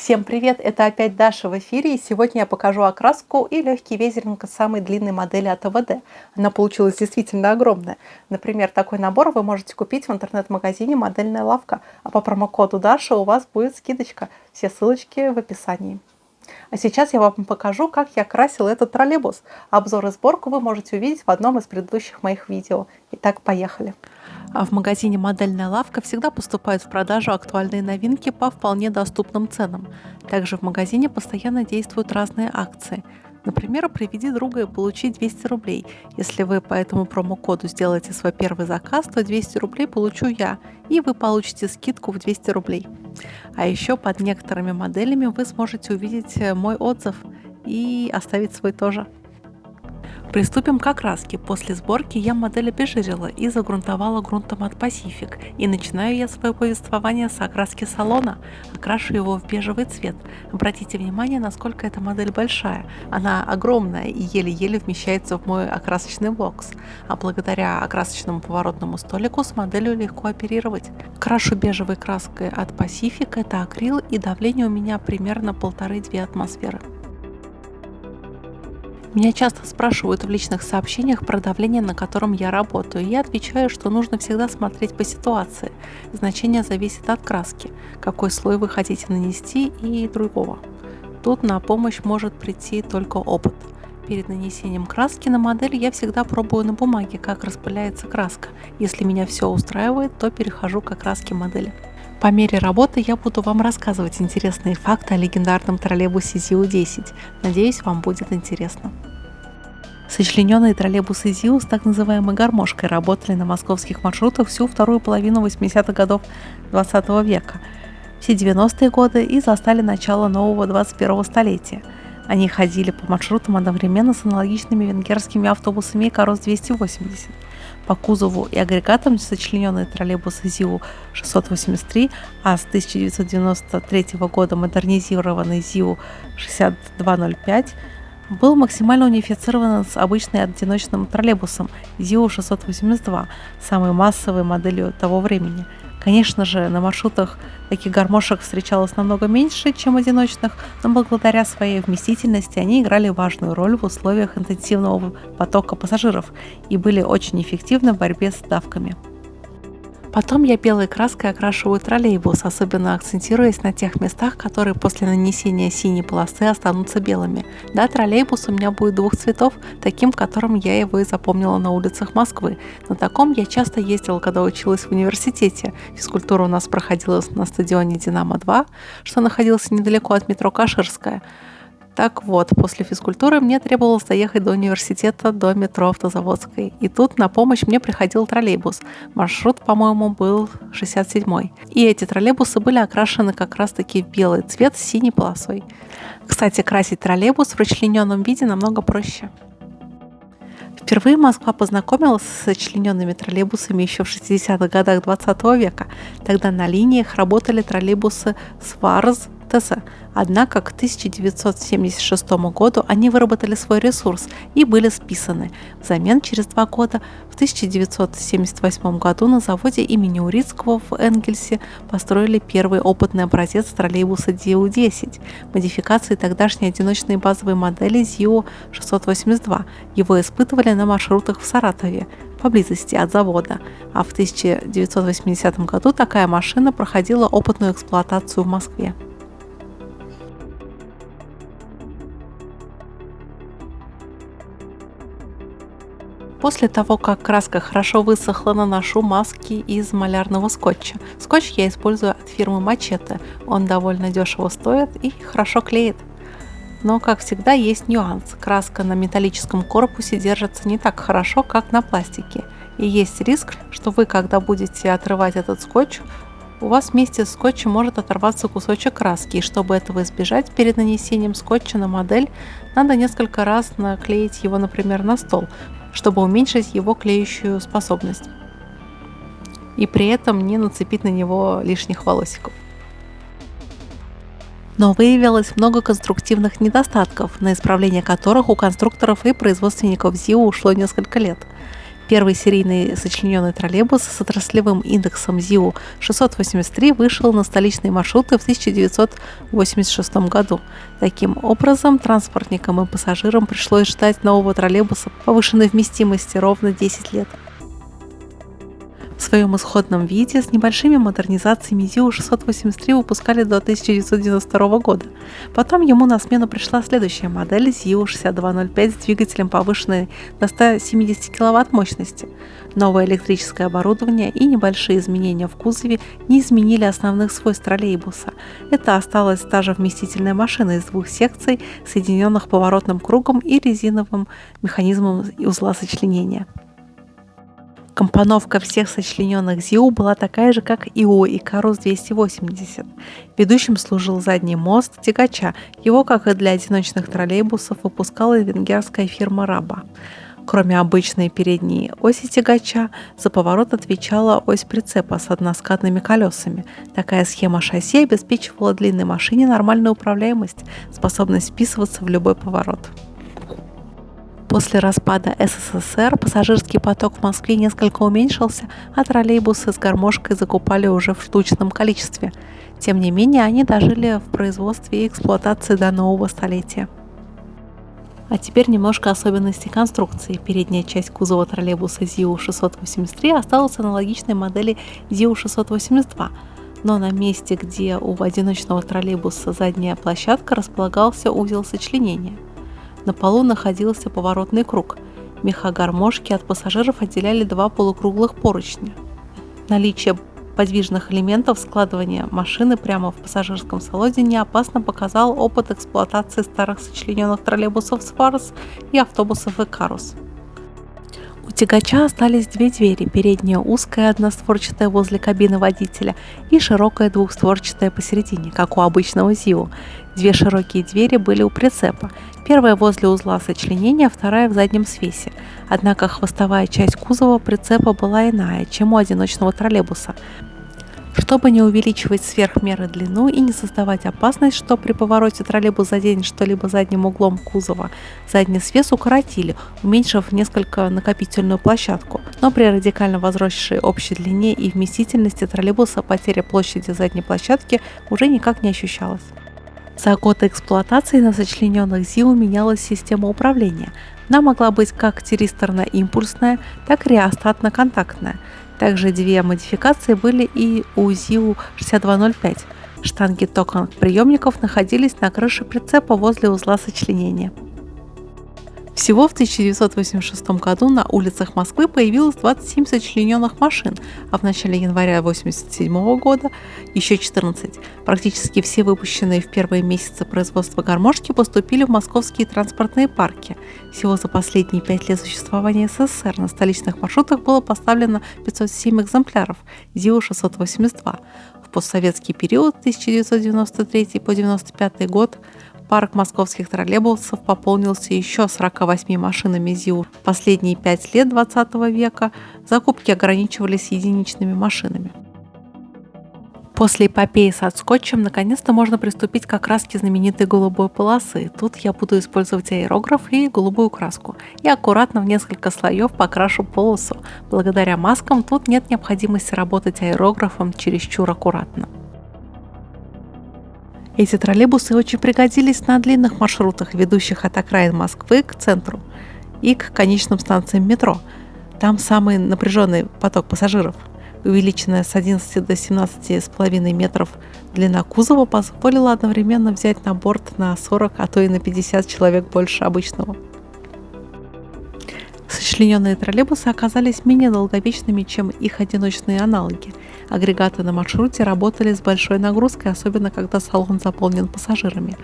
Всем привет! Это опять Даша в эфире, и сегодня я покажу окраску и легкий везеринг самой длинной модели от АВД. Она получилась действительно огромная. Например, такой набор вы можете купить в интернет-магазине «Модельная лавка», а по промокоду Даша у вас будет скидочка. Все ссылочки в описании. А сейчас я вам покажу, как я красила этот троллейбус. Обзор и сборку вы можете увидеть в одном из предыдущих моих видео. Итак, поехали! А в магазине «Модельная лавка» всегда поступают в продажу актуальные новинки по вполне доступным ценам. Также в магазине постоянно действуют разные акции. Например, приведи друга и получи 200 рублей. Если вы по этому промокоду сделаете свой первый заказ, то 200 рублей получу я, и вы получите скидку в 200 рублей. А еще под некоторыми моделями вы сможете увидеть мой отзыв и оставить свой тоже. Приступим к окраске. После сборки я модель обезжирила и загрунтовала грунтом от Pacific. И начинаю я свое повествование с окраски салона. Окрашу его в бежевый цвет. Обратите внимание, насколько эта модель большая. Она огромная и еле-еле вмещается в мой окрасочный бокс. А благодаря окрасочному поворотному столику с моделью легко оперировать. Крашу бежевой краской от Pacific. Это акрил, и давление у меня примерно 1,5-2 атмосферы. Меня часто спрашивают в личных сообщениях про давление, на котором я работаю. Я отвечаю, что нужно всегда смотреть по ситуации. Значение зависит от краски, какой слой вы хотите нанести и другого. Тут на помощь может прийти только опыт. Перед нанесением краски на модель я всегда пробую на бумаге, как распыляется краска. Если меня все устраивает, то перехожу к окраске модели. По мере работы я буду вам рассказывать интересные факты о легендарном троллейбусе ЗИУ-10. Надеюсь, вам будет интересно. Сочлененные троллейбусы ЗИУ с так называемой гармошкой работали на московских маршрутах всю вторую половину 80-х годов 20 века, все 90-е годы и застали начало нового 21-го столетия. Они ходили по маршрутам одновременно с аналогичными венгерскими автобусами КАРОС-280. По кузову и агрегатам сочлененные троллейбусы ЗИУ-683, а с 1993 года модернизированный ЗИУ-6205 был максимально унифицирован с обычным одиночным троллейбусом ЗИУ-682, самой массовой моделью того времени. Конечно же, на маршрутах таких гармошек встречалось намного меньше, чем одиночных, но благодаря своей вместительности они играли важную роль в условиях интенсивного потока пассажиров и были очень эффективны в борьбе с давками. Потом я белой краской окрашиваю троллейбус, особенно акцентируясь на тех местах, которые после нанесения синей полосы останутся белыми. Да, троллейбус у меня будет двух цветов, таким, которым я его и запомнила на улицах Москвы. На таком я часто ездила, когда училась в университете. Физкультура у нас проходила на стадионе «Динамо-2», что находился недалеко от метро Каширская. Так вот, после физкультуры мне требовалось доехать до университета, до метро Автозаводской. И тут на помощь мне приходил троллейбус. Маршрут, по-моему, был 67-й. И эти троллейбусы были окрашены как раз-таки в белый цвет с синей полосой. Кстати, красить троллейбус в расчлененном виде намного проще. Впервые Москва познакомилась с сочлененными троллейбусами еще в 60-х годах 20 века. Тогда на линиях работали троллейбусы СВАРЗ, ТЗ. Однако к 1976 году они выработали свой ресурс и были списаны. Взамен через 2 года, в 1978 году, на заводе имени Урицкого в Энгельсе построили первый опытный образец троллейбуса ЗИУ-10, модификации тогдашней одиночной базовой модели ЗИУ-682. Его испытывали на маршрутах в Саратове, поблизости от завода, а в 1980 году такая машина проходила опытную эксплуатацию в Москве. После того, как краска хорошо высохла, наношу маски из малярного скотча. Скотч я использую от фирмы Мачете. Он довольно дешево стоит и хорошо клеит. Но, как всегда, есть нюанс. Краска на металлическом корпусе держится не так хорошо, как на пластике. И есть риск, что вы, когда будете отрывать этот скотч, у вас вместе с скотчем может оторваться кусочек краски, и чтобы этого избежать, перед нанесением скотча на модель надо несколько раз наклеить его, например, на стол, чтобы уменьшить его клеющую способность и при этом не нацепить на него лишних волосиков. Но выявилось много конструктивных недостатков, на исправление которых у конструкторов и производственников ЗИУ ушло несколько лет. Первый серийный сочлененный троллейбус с отраслевым индексом ЗИУ-683 вышел на столичные маршруты в 1986 году. Таким образом, транспортникам и пассажирам пришлось ждать нового троллейбуса повышенной вместимости ровно 10 лет. В своем исходном виде с небольшими модернизациями ЗИУ-683 выпускали до 1992 года. Потом ему на смену пришла следующая модель ЗИУ-6205 с двигателем повышенной до 170 кВт мощности. Новое электрическое оборудование и небольшие изменения в кузове не изменили основных свойств троллейбуса. Это осталась та же вместительная машина из двух секций, соединенных поворотным кругом и резиновым механизмом узла сочленения. Компоновка всех сочлененных ЗИУ была такая же, как и у Икарус 280. Ведущим служил задний мост тягача, его, как и для одиночных троллейбусов, выпускала венгерская фирма Раба. Кроме обычной передней оси тягача, за поворот отвечала ось прицепа с односкатными колесами. Такая схема шасси обеспечивала длинной машине нормальную управляемость, способность вписываться в любой поворот. После распада СССР пассажирский поток в Москве несколько уменьшился, а троллейбусы с гармошкой закупали уже в штучном количестве. Тем не менее, они дожили в производстве и эксплуатации до нового столетия. А теперь немножко особенностей конструкции. Передняя часть кузова троллейбуса ЗИУ-683 осталась аналогичной модели ЗИУ-682, но на месте, где у одиночного троллейбуса задняя площадка, располагался узел сочленения. На полу находился поворотный круг. Меха гармошки от пассажиров отделяли два полукруглых поручня. Наличие подвижных элементов складывания машины прямо в пассажирском салоне неопасно показал опыт эксплуатации старых сочлененных троллейбусов «Сфарс» и автобусов «Икарус». У тягача остались две двери, передняя узкая одностворчатая возле кабины водителя и широкая двухстворчатая посередине, как у обычного ЗИУ. Две широкие двери были у прицепа, первая возле узла сочленения, вторая в заднем свесе. Однако хвостовая часть кузова прицепа была иная, чем у одиночного троллейбуса. Чтобы не увеличивать сверх меры длину и не создавать опасность, что при повороте троллейбус заденет что-либо задним углом кузова, задний свес укоротили, уменьшив несколько накопительную площадку. Но при радикально возросшей общей длине и вместительности троллейбуса потеря площади задней площадки уже никак не ощущалась. За год эксплуатации на сочлененных ЗИУ менялась система управления. Она могла быть как тиристорно-импульсная, так и реостатно-контактная. Также две модификации были и у ЗИУ-6205. Штанги током-приемников находились на крыше прицепа возле узла сочленения. Всего в 1986 году на улицах Москвы появилось 27 сочлененных машин, а в начале января 1987 года еще 14. Практически все выпущенные в первые месяцы производства гармошки поступили в московские транспортные парки. Всего за последние 5 лет существования СССР на столичных маршрутах было поставлено 507 экземпляров ЗИУ-682. В постсоветский период 1993 по 1995 год парк московских троллейбусов пополнился еще 48 машинами ЗИУ. В последние 5 лет 20 века закупки ограничивались единичными машинами. После эпопеи с отскотчем наконец-то можно приступить к окраске знаменитой голубой полосы. Тут я буду использовать аэрограф и голубую краску. И аккуратно в несколько слоев покрашу полосу. Благодаря маскам тут нет необходимости работать аэрографом чересчур аккуратно. Эти троллейбусы очень пригодились на длинных маршрутах, ведущих от окраин Москвы к центру и к конечным станциям метро. Там самый напряженный поток пассажиров. Увеличенная с 11 до 17,5 метров длина кузова позволила одновременно взять на борт на 40, а то и на 50 человек больше обычного. Сочлененные троллейбусы оказались менее долговечными, чем их одиночные аналоги. Агрегаты на маршруте работали с большой нагрузкой, особенно когда салон заполнен пассажирами.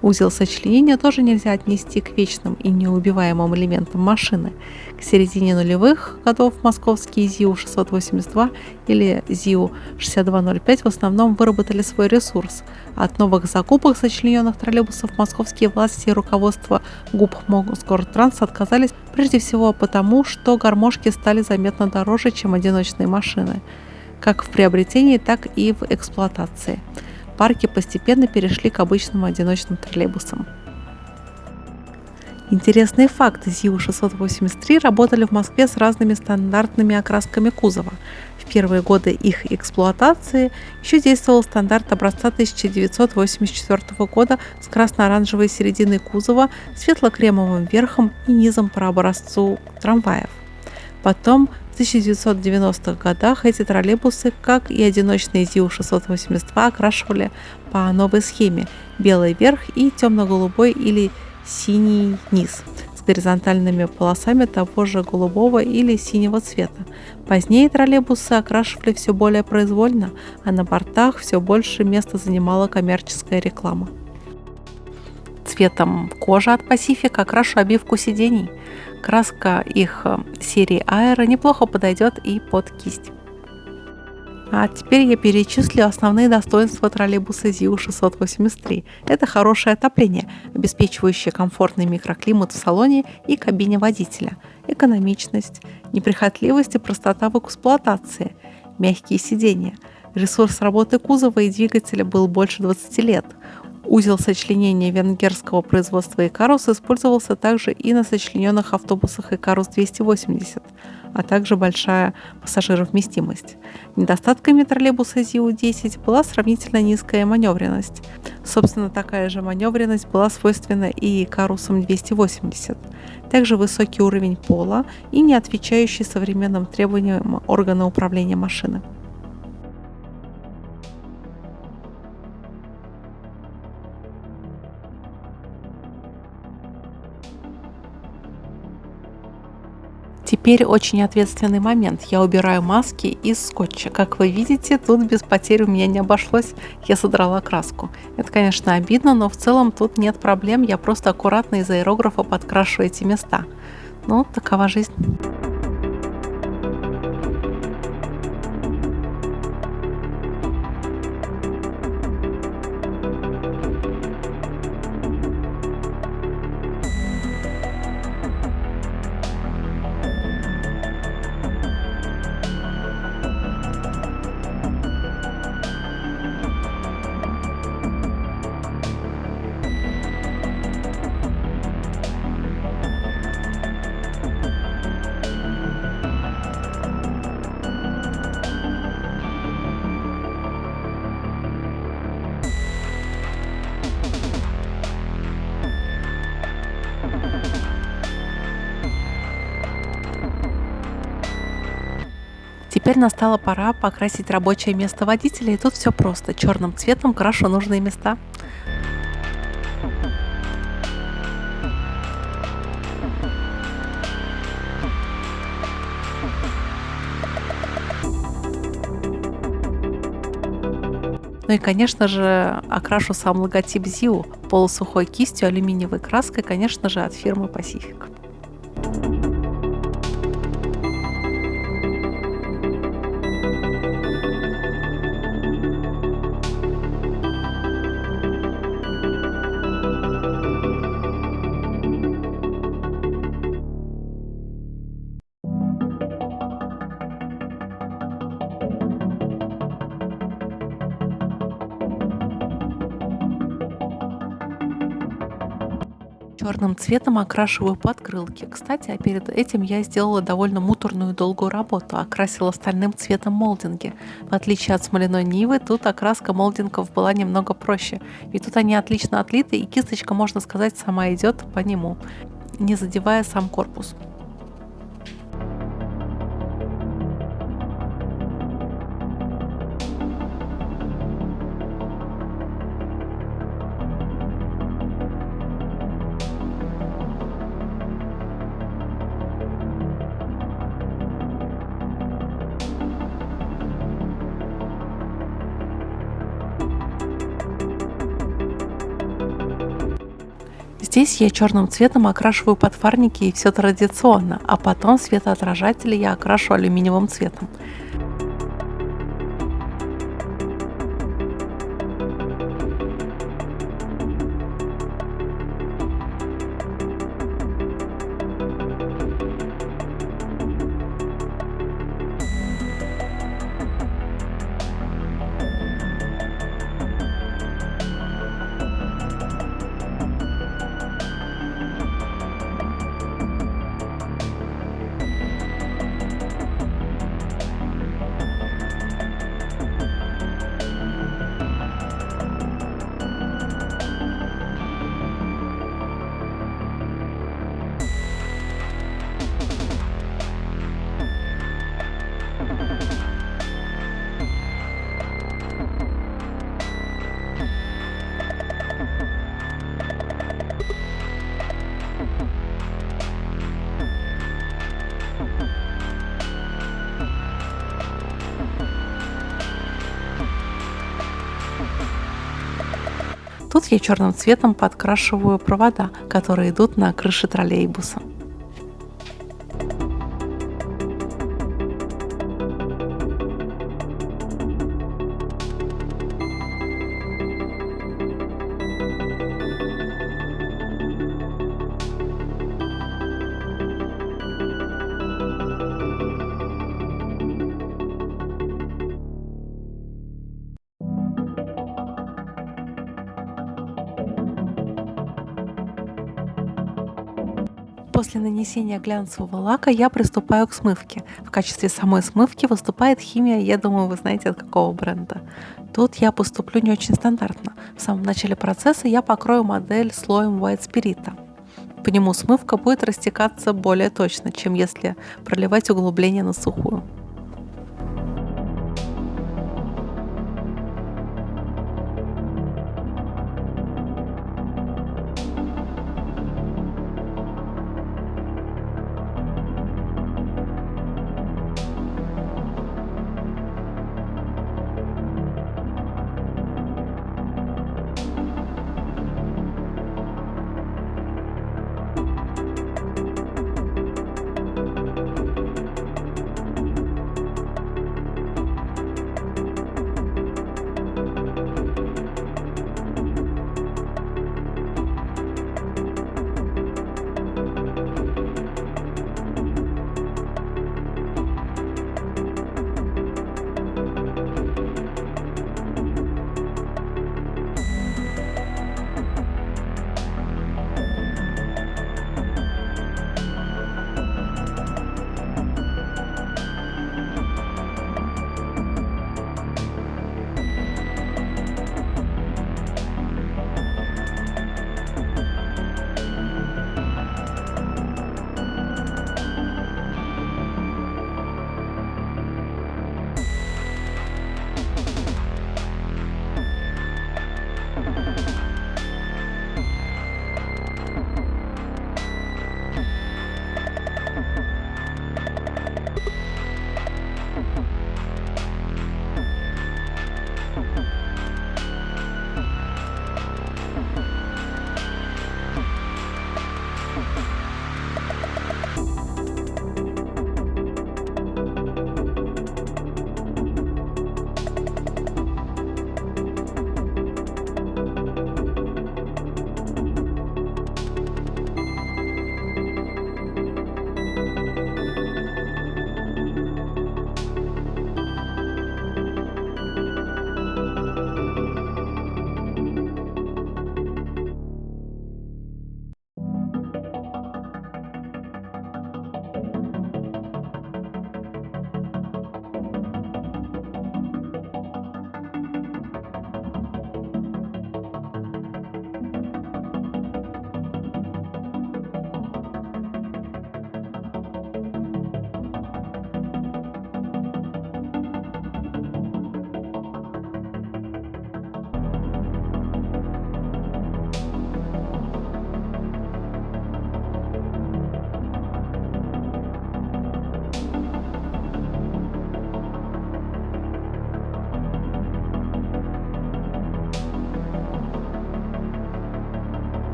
Узел сочленения тоже нельзя отнести к вечным и неубиваемым элементам машины. К середине нулевых годов московские ЗИУ-682 или ЗИУ-6205 в основном выработали свой ресурс. От новых закупок сочлененных троллейбусов московские власти и руководство ГУП Мосгортранс отказались прежде всего потому, что гармошки стали заметно дороже, чем одиночные машины, как в приобретении, так и в эксплуатации. Парки постепенно перешли к обычным одиночным троллейбусам. Интересные факты. ЗИУ-683 работали в Москве с разными стандартными окрасками кузова. В первые годы их эксплуатации еще действовал стандарт образца 1984 года с красно-оранжевой серединой кузова, светло-кремовым верхом и низом по образцу трамваев. Потом в 1990-х годах эти троллейбусы, как и одиночные ЗИУ-682, окрашивали по новой схеме: белый верх и темно-голубой или синий низ с горизонтальными полосами того же голубого или синего цвета. Позднее троллейбусы окрашивали все более произвольно, а на бортах все больше места занимала коммерческая реклама. Цветом кожи от Pacific окрашу обивку сидений. Краска их серии Aero неплохо подойдет и под кисть. А теперь я перечислю основные достоинства троллейбуса ЗИУ-683. Это хорошее отопление, обеспечивающее комфортный микроклимат в салоне и кабине водителя, экономичность, неприхотливость и простота в эксплуатации, мягкие сиденья. Ресурс работы кузова и двигателя был больше 20 лет. Узел сочленения венгерского производства Икарус использовался также и на сочлененных автобусах Икарус 280, а также большая пассажировместимость. Недостатками троллейбуса ЗИУ-10 была сравнительно низкая маневренность. Собственно, такая же маневренность была свойственна и Икарусам 280. Также высокий уровень пола и не отвечающий современным требованиям органа управления машины. Теперь очень ответственный момент. Я убираю маски из скотча. Как вы видите, тут без потерь у меня не обошлось. Я содрала краску. Это, конечно, обидно, но в целом тут нет проблем. Я просто аккуратно из аэрографа подкрашу эти места. Ну, такова жизнь. Теперь настала пора покрасить рабочее место водителя, и тут все просто. Черным цветом крашу нужные места. Ну и, конечно же, окрашу сам логотип ЗИУ полусухой кистью алюминиевой краской, конечно же, от фирмы Pacific. Черным цветом окрашиваю подкрылки. Кстати, а перед этим я сделала довольно муторную и долгую работу. Окрасила стальным цветом молдинги. В отличие от смоляной Нивы, тут окраска молдингов была немного проще. Ведь тут они отлично отлиты, и кисточка, можно сказать, сама идет по нему, не задевая сам корпус. Здесь я черным цветом окрашиваю подфарники, и все традиционно, а потом светоотражатели я окрашу алюминиевым цветом. Тут я черным цветом подкрашиваю провода, которые идут на крыше троллейбуса. После нанесения глянцевого лака я приступаю к смывке. В качестве самой смывки выступает химия, я думаю, вы знаете, от какого бренда. Тут я поступлю не очень стандартно. В самом начале процесса я покрою модель слоем White Spirit. По нему смывка будет растекаться более точно, чем если проливать углубление на сухую.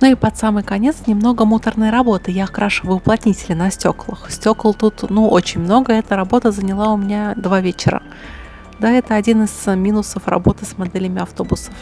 Ну и под самый конец немного муторной работы. Я окрашиваю уплотнители на стеклах. Стекол тут, очень много. Эта работа заняла у меня 2 вечера. Да, это один из минусов работы с моделями автобусов.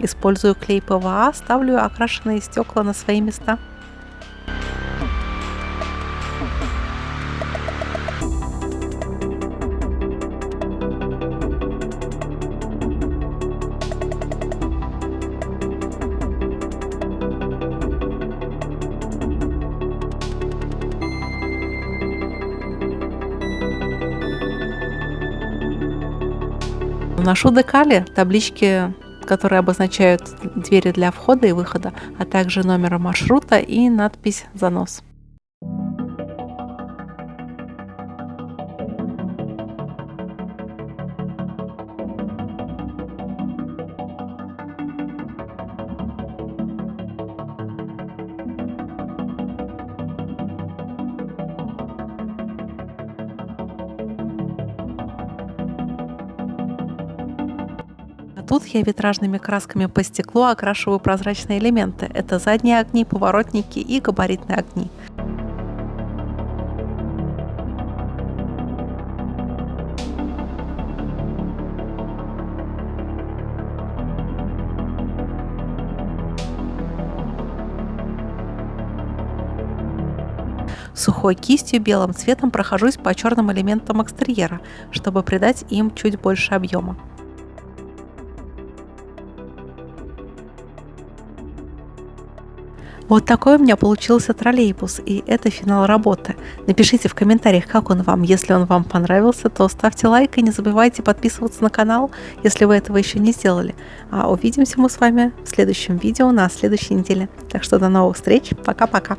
Использую клей ПВА, ставлю окрашенные стекла на свои места. Наношу декали, таблички, которые обозначают двери для входа и выхода, а также номер маршрута и надпись «Занос». А тут я витражными красками по стеклу окрашиваю прозрачные элементы. Это задние огни, поворотники и габаритные огни. Сухой кистью белым цветом прохожусь по черным элементам экстерьера, чтобы придать им чуть больше объема. Вот такой у меня получился троллейбус, и это финал работы. Напишите в комментариях, как он вам. Если он вам понравился, то ставьте лайк и не забывайте подписываться на канал, если вы этого еще не сделали. А увидимся мы с вами в следующем видео на следующей неделе. Так что до новых встреч, пока-пока!